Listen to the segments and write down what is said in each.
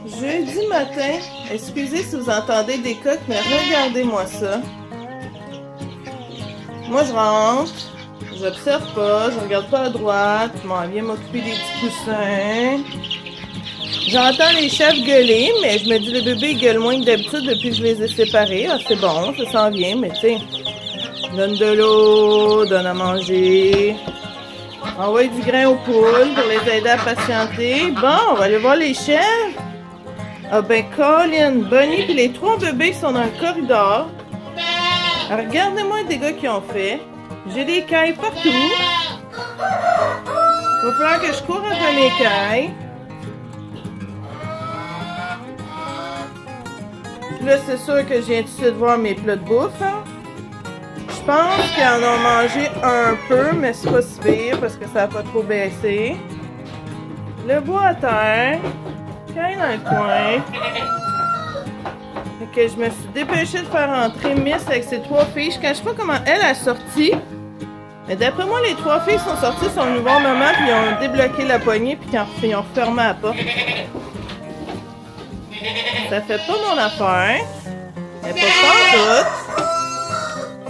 Jeudi matin, excusez si vous entendez des coques, mais regardez-moi ça. Moi, je rentre, j'observe pas, je regarde pas à droite, je m'en viens m'occuper des petits poussins. J'entends les chefs gueuler, mais je me dis le bébé gueule moins que d'habitude depuis que je les ai séparés. Ah, c'est bon, ça s'en vient, mais tu sais, donne de l'eau, donne à manger. Envoie du grain aux poules pour les aider à patienter. Bon, on va aller voir les chefs. Ah ben, Colin, Bonnie et les 3 bébés qui sont dans le corridor. Regardez-moi les dégâts qu'ils ont fait. J'ai des cailles partout. Il va falloir que je cours après mes cailles. Là, c'est sûr que je viens tout de suite voir mes plats de bouffe. Hein. Je pense qu'ils en ont mangé un peu, mais c'est pas si pire parce que ça n'a pas trop baissé. Le bois à terre. Caille dans le coin. Fait que je me suis dépêchée de faire entrer Miss avec ses 3 filles. Je cache pas comment elle a sorti. Mais d'après moi, les 3 filles sont sorties sur le nouveau moment puis ils ont débloqué la poignée puis ils ont refermé la porte. Ça fait pas mon affaire. Mais pas toutes.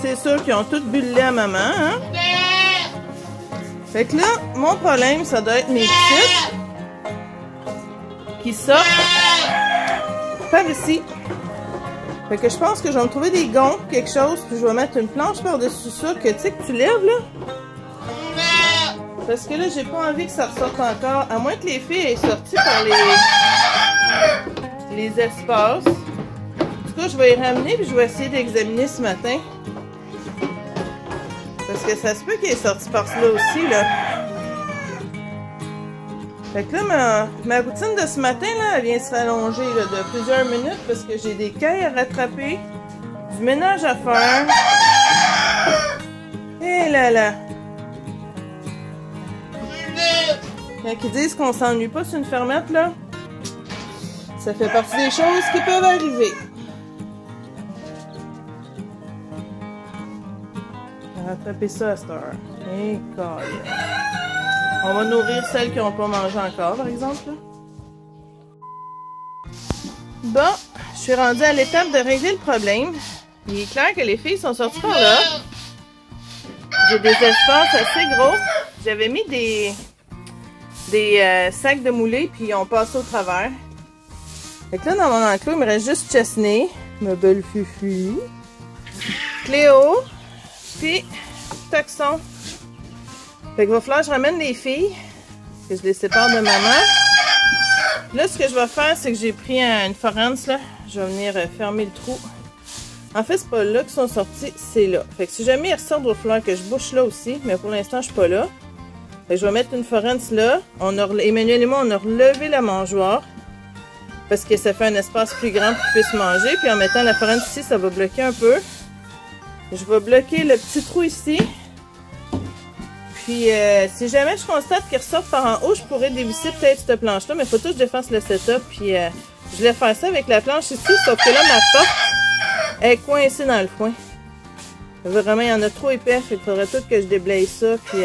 C'est sûr qu'ils ont toutes bu le lait à maman, hein? Fait que là, mon problème, ça doit être mes petites qui sortent par ici. Fait que je pense que je vais me trouver des gonds, quelque chose, puis je vais mettre une planche par-dessus ça, que tu sais que tu lèves, là. Parce que là, j'ai pas envie que ça ressorte encore, à moins que les filles aient sorti par les espaces. En tout cas, je vais y ramener, puis je vais essayer d'examiner ce matin. Parce que ça se peut qu'elle est sortie par là aussi, là. Fait que là, ma routine de ce matin, là, elle vient se rallonger là, de plusieurs minutes parce que j'ai des cailles à rattraper, du ménage à faire. Et là là! Quand ils disent qu'on s'ennuie pas sur une fermette, là, ça fait partie des choses qui peuvent arriver. Rattraper ça à cette heure. Et caille. On va nourrir celles qui n'ont pas mangé encore, par exemple. Là. Bon, je suis rendue à l'étape de régler le problème. Il est clair que les filles sont sorties par là. J'ai des espaces assez gros. J'avais mis des sacs de moulée, puis ils ont passé au travers. Fait que là, dans mon enclos, il me reste juste Chesney, ma belle Fufu, Cléo, puis Toxon. Fait qu'il va falloir que je ramène les filles, que je les sépare de maman. Là, ce que je vais faire, c'est que j'ai pris une forance, là. Je vais venir fermer le trou. En fait, c'est pas là qu'ils sont sortis, c'est là. Fait que si jamais ils ressortent, il va falloir que je bouche là aussi, mais pour l'instant, je suis pas là. Fait que je vais mettre une forance là. Emmanuel et moi, on a relevé la mangeoire. Parce que ça fait un espace plus grand pour qu'ils puissent manger. Puis en mettant la forance ici, ça va bloquer un peu. Je vais bloquer le petit trou ici. Puis, si jamais je constate qu'ils ressortent par en haut, je pourrais dévisser peut-être cette planche-là. Mais il faut tout que je défasse le setup. Puis, je voulais faire ça avec la planche ici. Sauf que là, ma porte est coincée dans le foin. Vraiment, il y en a trop épais. Fait qu'il faudrait tout que je déblaye ça. Puis,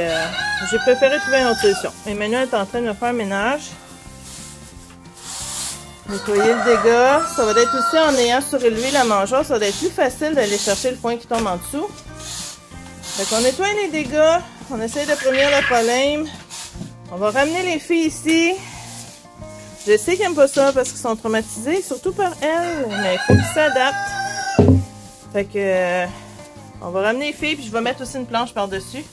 j'ai préféré trouver une autre solution. Emmanuel est en train de me faire ménage. Nettoyer le dégât. Ça va être aussi en ayant surélevé la mangeoire. Ça va être plus facile d'aller chercher le foin qui tombe en dessous. Fait qu'on nettoie les dégâts. On essaie de prévenir le problème. On va ramener les filles ici. Je sais qu'ils n'aiment pas ça parce qu'ils sont traumatisés, surtout par elles. Mais il faut qu'ils s'adaptent. Fait que on va ramener les filles puis je vais mettre aussi une planche par-dessus.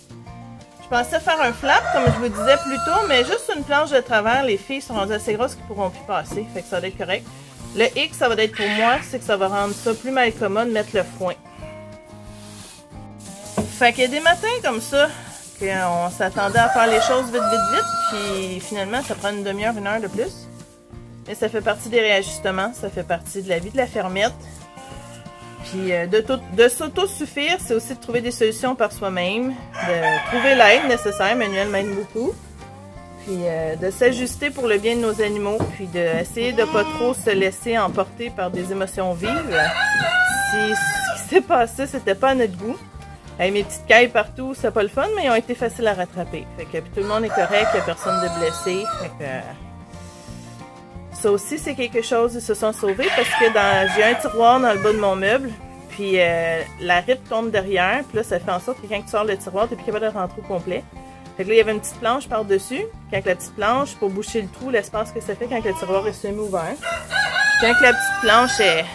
Je pensais faire un flap comme je vous disais plus tôt, mais juste une planche de travers. Les filles sont rendues assez grosses qu'ils pourront plus passer. Fait que ça va être correct. Le X, ça va être pour moi, c'est que ça va rendre ça plus mal commode de mettre le foin. Fait qu'il y a des matins comme ça qu'on s'attendait à faire les choses vite, puis finalement, ça prend une demi-heure, 1 heure de plus. Mais ça fait partie des réajustements, ça fait partie de la vie de la fermette. Puis de s'auto-suffire, c'est aussi de trouver des solutions par soi-même, de trouver l'aide nécessaire, Manuel m'aide beaucoup. Puis de s'ajuster pour le bien de nos animaux, puis d'essayer de ne pas trop se laisser emporter par des émotions vives. Si ce qui s'est passé, c'était pas à notre goût. Avec mes petites cailles partout, c'est pas le fun, mais ils ont été faciles à rattraper. Fait que tout le monde est correct, il n'y a personne de blessé. Fait que Ça aussi, c'est quelque chose, ils se sont sauvés parce que j'ai un tiroir dans le bas de mon meuble, puis la ripe tombe derrière, puis là, ça fait en sorte que quand tu sors le tiroir, t'es plus capable de rentrer au complet. Fait que là, il y avait une petite planche par-dessus. Quand la petite planche, pour boucher le trou, l'espace que ça fait quand le tiroir est semi-ouvert. Quand la petite planche est...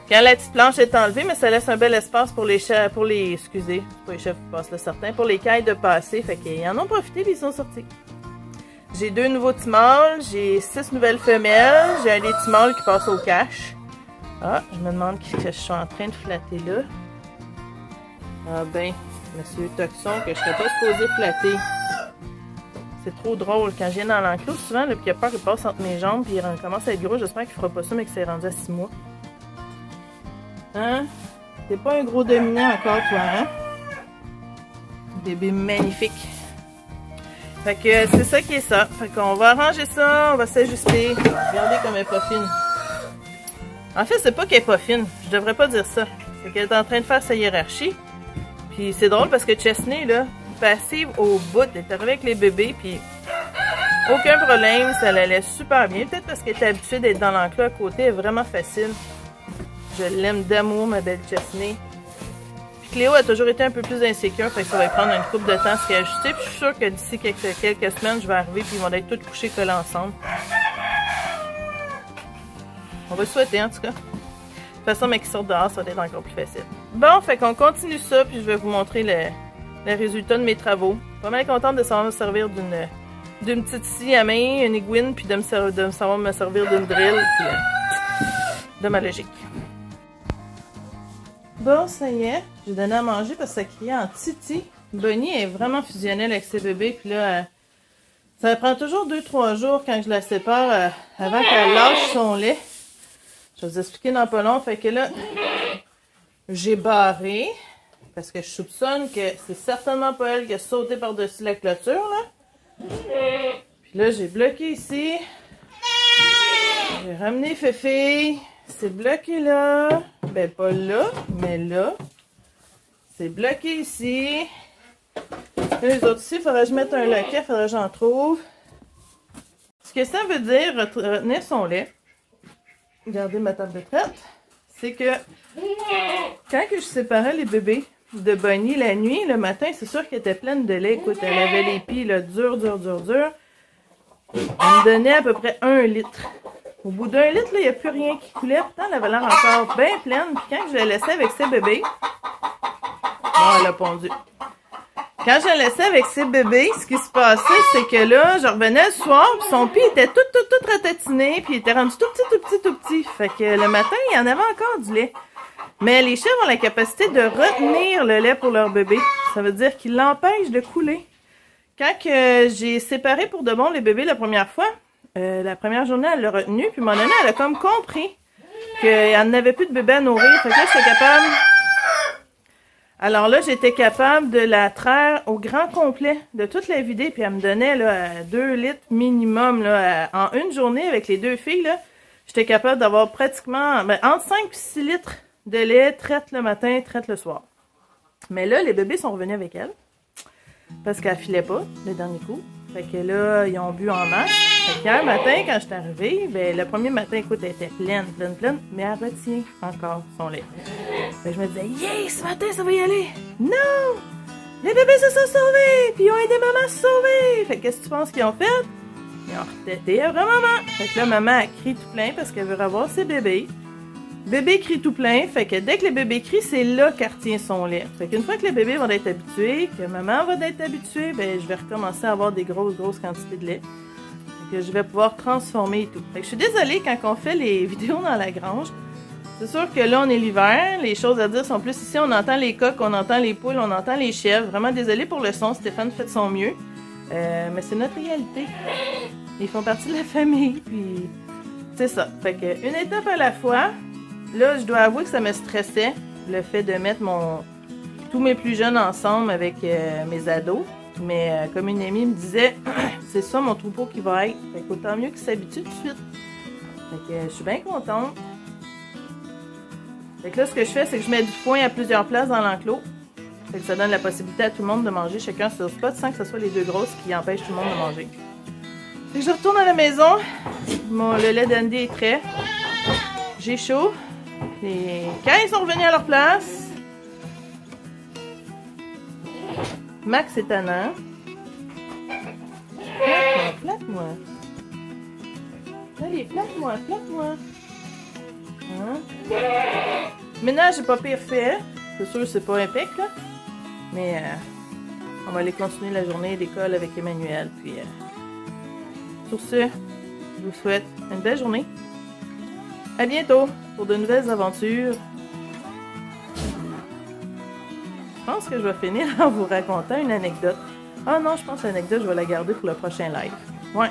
Quand la petite planche est enlevée, mais ça laisse un bel espace pour les chefs, excusez, pas les chefs qui passent là, certains, pour les cailles de passer. Fait qu'ils en ont profité et ils sont sortis. J'ai 2 nouveaux petits mâles, j'ai 6 nouvelles femelles, j'ai un des petits mâles qui passe au cache. Ah, je me demande ce que je suis en train de flatter là. Ah ben, monsieur Toxon, que je serais pas supposé flatter. C'est trop drôle. Quand je viens dans l'enclos, souvent, le pied peur il passe entre mes jambes puis il commence à être gros. J'espère qu'il fera pas ça, mais que c'est rendu à 6 mois. Hein? T'es pas un gros dominant encore, toi, hein? Bébé magnifique. Fait que c'est ça qui est ça. Fait qu'on va arranger ça, on va s'ajuster. Regardez comme elle est pas fine. En fait, c'est pas qu'elle est pas fine. Je devrais pas dire ça. C'est qu'elle est en train de faire sa hiérarchie. Puis c'est drôle parce que Chesney, là, passive au bout, elle est arrivée avec les bébés, puis aucun problème, ça l'allait super bien. Peut-être parce qu'elle était habituée d'être dans l'enclos à côté, elle est vraiment facile. Je l'aime d'amour, ma belle Chesney. Puis Cléo a toujours été un peu plus insécure, fait que ça va prendre une couple de temps à se réajuster. Puis je suis sûre que d'ici quelques semaines, je vais arriver, puis ils vont être tous couchés collés ensemble. On va le souhaiter, en tout cas. De toute façon, mais qu'ils sortent dehors, ça va être encore plus facile. Bon, fait qu'on continue ça, puis je vais vous montrer le résultat de mes travaux. Pas mal contente de savoir me servir d'une petite scie à main, une aiguine, puis de savoir me servir d'une drill, puis de ma logique. Bon, ça y est, j'ai donné à manger parce que ça criait en titi. Bonnie est vraiment fusionnelle avec ses bébés, puis là, ça prend toujours 2-3 jours quand je la sépare avant qu'elle lâche son lait. Je vais vous expliquer dans pas long. Fait que là, j'ai barré parce que je soupçonne que c'est certainement pas elle qui a sauté par-dessus la clôture, là. Puis là, j'ai bloqué ici. J'ai ramené Féfé. C'est bloqué là. Ben, pas là, mais là. C'est bloqué ici. Là, les autres ici, il faudrait que je mette un loquet, il faudrait que j'en trouve. Ce que ça veut dire, retenir son lait. Regardez ma table de traite. C'est que quand que je séparais les bébés de Bonnie la nuit, le matin, c'est sûr qu'elle était pleine de lait. Écoute, elle avait les pieds là, dur. Elle me donnait à peu près 1 litre. Au bout d'1 litre, il n'y a plus rien qui coulait. Pourtant, elle avait l'air encore bien pleine. Puis quand je la laissais avec ses bébés... Bon, elle a pondu. Quand je la laissais avec ses bébés, ce qui se passait, c'est que là, je revenais le soir, puis son pied était tout ratatiné, puis il était rendu tout petit. Fait que le matin, il y en avait encore du lait. Mais les chèvres ont la capacité de retenir le lait pour leur bébé. Ça veut dire qu'ils l'empêchent de couler. Quand j'ai séparé pour de bon les bébés la première fois, la première journée, elle l'a retenu, puis mon année, elle a comme compris qu'elle n'avait plus de bébé à nourrir. Fait que là, j'étais capable... Alors là, j'étais capable de la traire au grand complet, de toute la vider, puis elle me donnait là, 2 litres minimum là, en une journée avec les 2 filles. Là, j'étais capable d'avoir pratiquement entre 5 et 6 litres de lait, traite le matin, traite le soir. Mais là, les bébés sont revenus avec elle, parce qu'elle filait pas le dernier coup. Fait que là, ils ont bu en masse. Fait qu'hier matin, quand je suis arrivée, ben, le premier matin, écoute, elle était pleine, mais elle retient encore son lait. Fait que je me disais, yeah, ce matin, ça va y aller. Non! Les bébés se sont sauvés! Puis ils ont aidé maman à se sauver! Fait que qu'est-ce que tu penses qu'ils ont fait? Ils ont retété après maman. Fait que là, maman, elle crie tout plein parce qu'elle veut revoir ses bébés. Bébé crie tout plein, fait que dès que le bébé crie, c'est là qu'elle retient son lait. Fait qu'une fois que les bébés vont être habitués, que maman va être habituée, ben je vais recommencer à avoir des grosses quantités de lait. Fait que je vais pouvoir transformer et tout. Fait que je suis désolée quand on fait les vidéos dans la grange. C'est sûr que là, on est l'hiver, les choses à dire sont plus ici. On entend les coqs, on entend les poules, on entend les chèvres. Vraiment désolée pour le son, Stéphane fait de son mieux. Mais c'est notre réalité. Ils font partie de la famille, puis c'est ça. Fait que une étape à la fois. Là, je dois avouer que ça me stressait, le fait de mettre tous mes plus jeunes ensemble avec mes ados. Mais comme une amie me disait, c'est ça mon troupeau qui va être. Fait qu'autant mieux qu'ils s'habituent tout de suite. Fait que je suis bien contente. Fait que là, ce que je fais, c'est que je mets du foin à plusieurs places dans l'enclos. Fait que ça donne la possibilité à tout le monde de manger chacun sur le spot sans que ce soit les 2 grosses qui empêchent tout le monde de manger. Je retourne à la maison. Le lait d'Andy est prêt. J'ai chaud. Les cailles sont revenus à leur place. Max est tannant. Flatte-moi. Allez, flatte-moi, flatte-moi. Hein? Ménage n'est pas pire fait. C'est sûr que c'est pas impec, là. Mais on va aller continuer la journée d'école avec Emmanuel. Puis, sur ce, je vous souhaite une belle journée. À bientôt pour de nouvelles aventures. Je pense que je vais finir en vous racontant une anecdote. Ah non, je pense que l'anecdote, je vais la garder pour le prochain live. Ouais.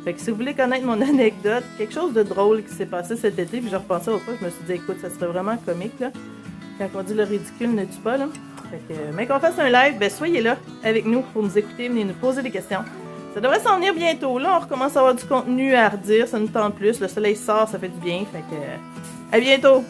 Fait que si vous voulez connaître mon anecdote, quelque chose de drôle qui s'est passé cet été, puis je repensais au fois, je me suis dit, écoute, ça serait vraiment comique, là. Quand on dit le ridicule ne tue pas, là. Fait que, mais qu'on fasse un live, ben soyez là avec nous pour nous écouter, venez nous poser des questions. Ça devrait s'en venir bientôt, là. On recommence à avoir du contenu à redire, ça nous tente plus. Le soleil sort, ça fait du bien. Fait que, à bientôt!